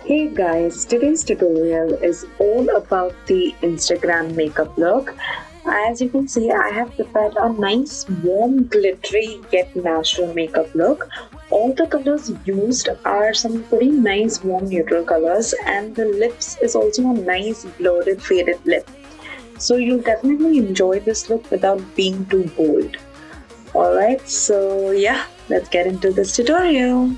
Hey guys, today's tutorial is all about the Instagram makeup look. As you can see, I have prepared a nice warm glittery yet natural makeup look. All the colors used are some pretty nice warm neutral colors, and the lips is also a nice blurred faded lip. So you'll definitely enjoy this look without being too bold. Alright, so yeah, let's get into this tutorial.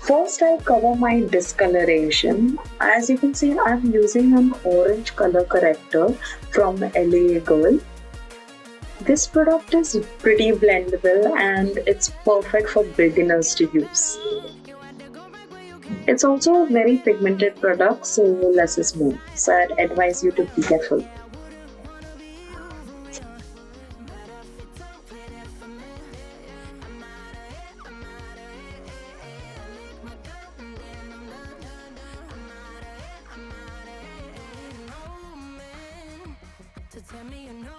First, I'll cover my discoloration. As you can see, I'm using an orange color corrector from LA Girl. This product is pretty blendable and it's perfect for beginners to use. It's also a very pigmented product, so less is more. So I'd advise you to be careful. Tell me you're no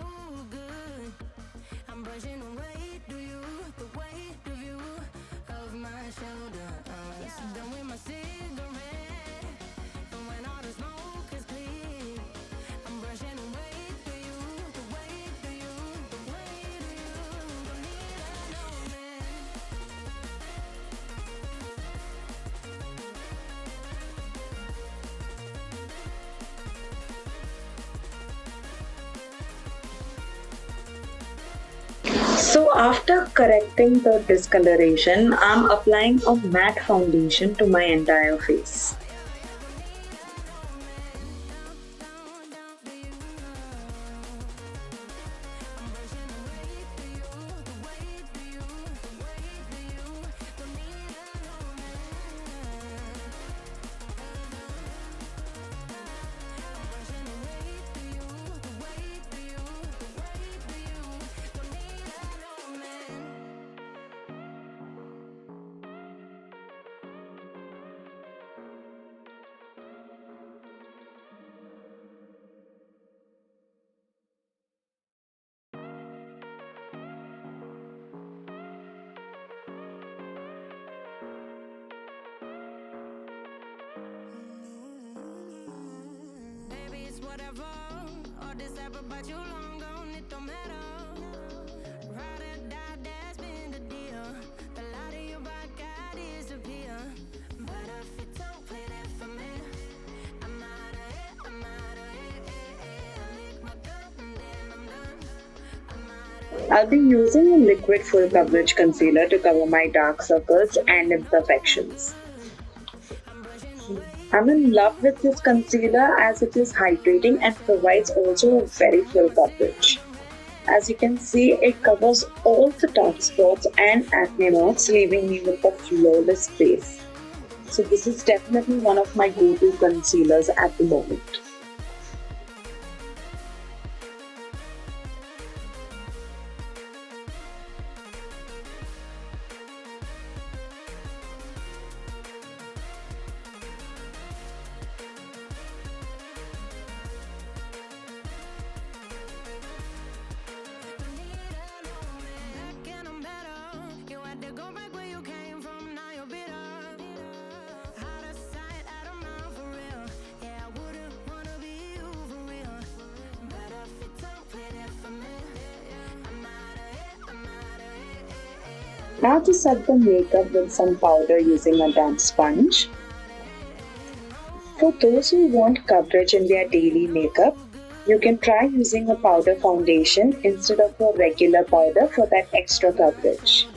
good. I'm brushing away, do you? The weight of you, of my shoulders. Done with my cigarette, and when all the smoke is clear, I'm brushing away, do you? The weight of you, the weight of you. Don't need a no man. So after correcting the discoloration, I'm applying a matte foundation to my entire face. Whatever, all this ever but you long gone, it don't matter. Ride or die, that's been the deal. The light of your back, I disappear. But if you don't play that for me, I'm out of it, I'm out of it. I lick my cup and then I'm done. I'm out of it. I'll be using a liquid full coverage concealer to cover my dark circles and imperfections. I'm in love with this concealer as it is hydrating and provides also a very full coverage. As you can see, it covers all the dark spots and acne marks, leaving me with a flawless face. So this is definitely one of my go-to concealers at the moment. Now to set the makeup with some powder using a damp sponge. For those who want coverage in their daily makeup, you can try using a powder foundation instead of a regular powder for that extra coverage.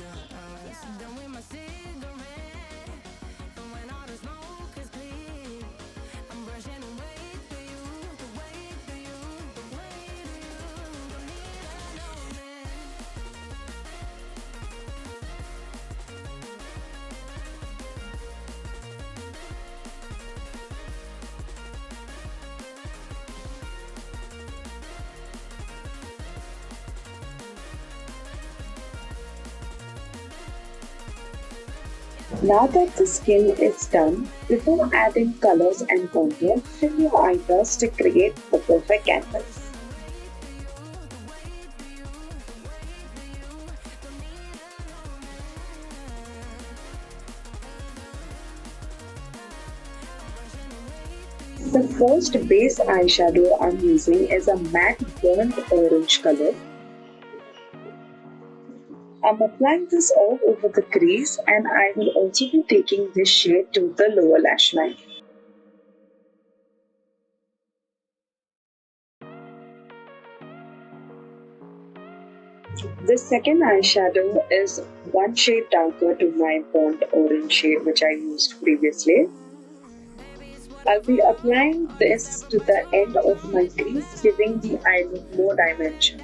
Now that the skin is done, before adding colors and contour, fill your eyebrows to create the perfect canvas. The first base eyeshadow I'm using is a matte burnt orange color. I'm applying this all over the crease, and I will also be taking this shade to the lower lash line. The second eyeshadow is one shade darker to my burnt orange shade which I used previously. I'll be applying this to the end of my crease, giving the eye look more dimension.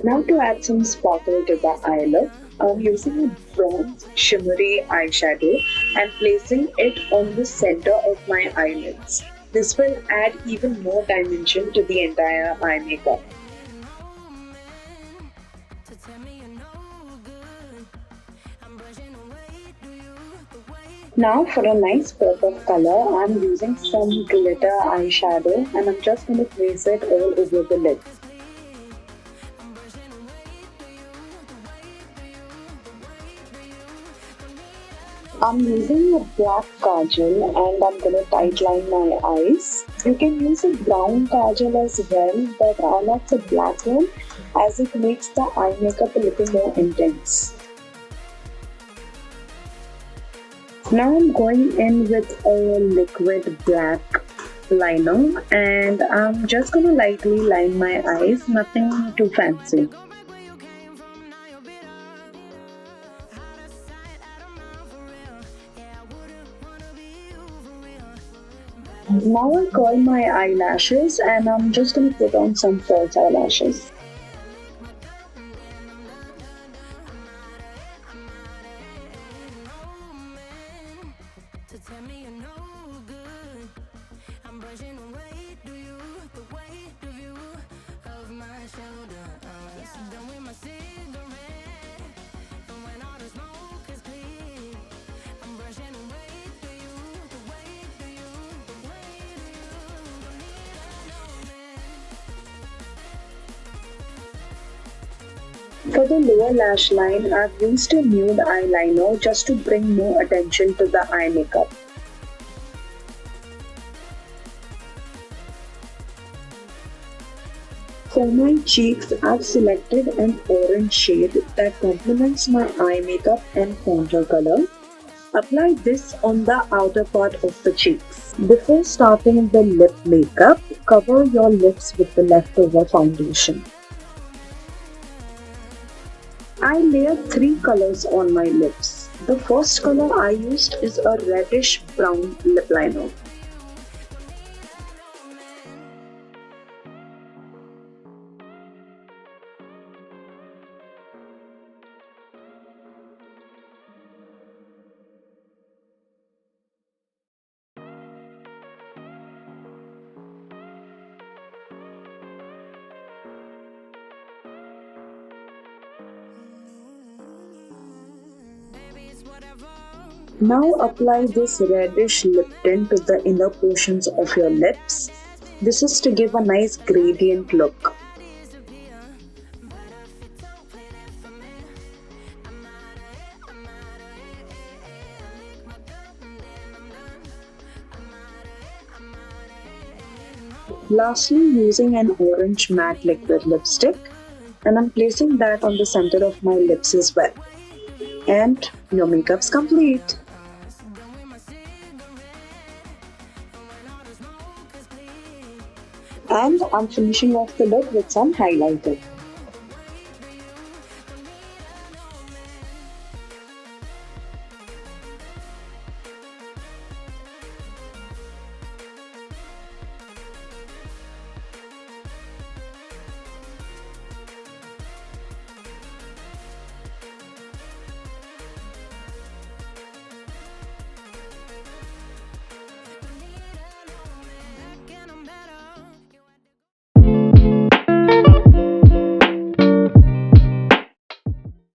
Now to add some sparkle to the eye look, I'm using a bronze shimmery eyeshadow and placing it on the center of my eyelids. This will add even more dimension to the entire eye makeup. Now for a nice pop of color, I'm using some glitter eyeshadow and I'm just going to place it all over the lid. I'm using a black kajal and I'm going to tightline my eyes. You can use a brown kajal as well, but I like the black one as it makes the eye makeup a little more intense. Now I'm going in with a liquid black liner and I'm just going to lightly line my eyes, nothing too fancy. Now I'll curl my eyelashes and I'm just going to put on some false eyelashes. For the lower lash line, I've used a nude eyeliner just to bring more attention to the eye makeup. For my cheeks, I've selected an orange shade that complements my eye makeup and contour color. Apply this on the outer part of the cheeks. Before starting the lip makeup, cover your lips with the leftover foundation. I layered 3 colors on my lips. The first color I used is a reddish brown lip liner. Now apply this reddish lip tint to the inner portions of your lips. This is to give a nice gradient look. Lastly, using an orange matte liquid lipstick, and I'm placing that on the center of my lips as well. And your makeup's complete. And I'm finishing off the look with some highlighter.